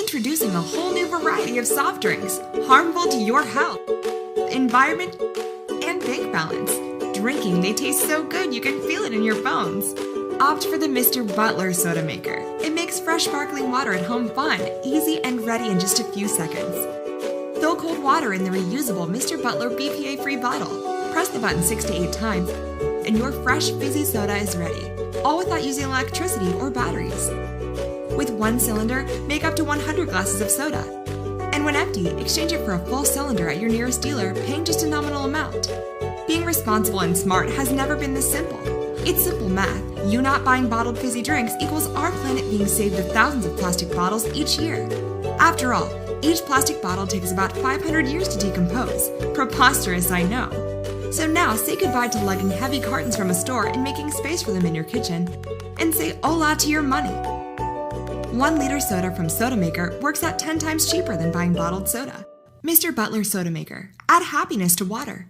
Introducing a whole new variety of soft drinks, harmful to your health, environment, and bank balance. Drinking, they taste so good you can feel it in your bones. Opt for the Mr. Butler soda maker. It makes fresh sparkling water at home fun, easy, and ready in just a few seconds. Fill cold water in the reusable Mr. Butler BPA-free bottle. Press the button 6 to 8 times, and your fresh, fizzy soda is ready, all without using electricity or batteries. With one cylinder, make up to 100 glasses of soda. And when empty, exchange it for a full cylinder at your nearest dealer, paying just a nominal amount. Being responsible and smart has never been this simple. It's simple math. You not buying bottled fizzy drinks equals our planet being saved of thousands of plastic bottles each year. After all, each plastic bottle takes about 500 years to decompose. Preposterous, I know. So now say goodbye to lugging heavy cartons from a store and making space for them in your kitchen. And say hola to your money. 1 liter soda from Soda Maker works out 10 times cheaper than buying bottled soda. Mr. Butler Soda Maker. Add happiness to water.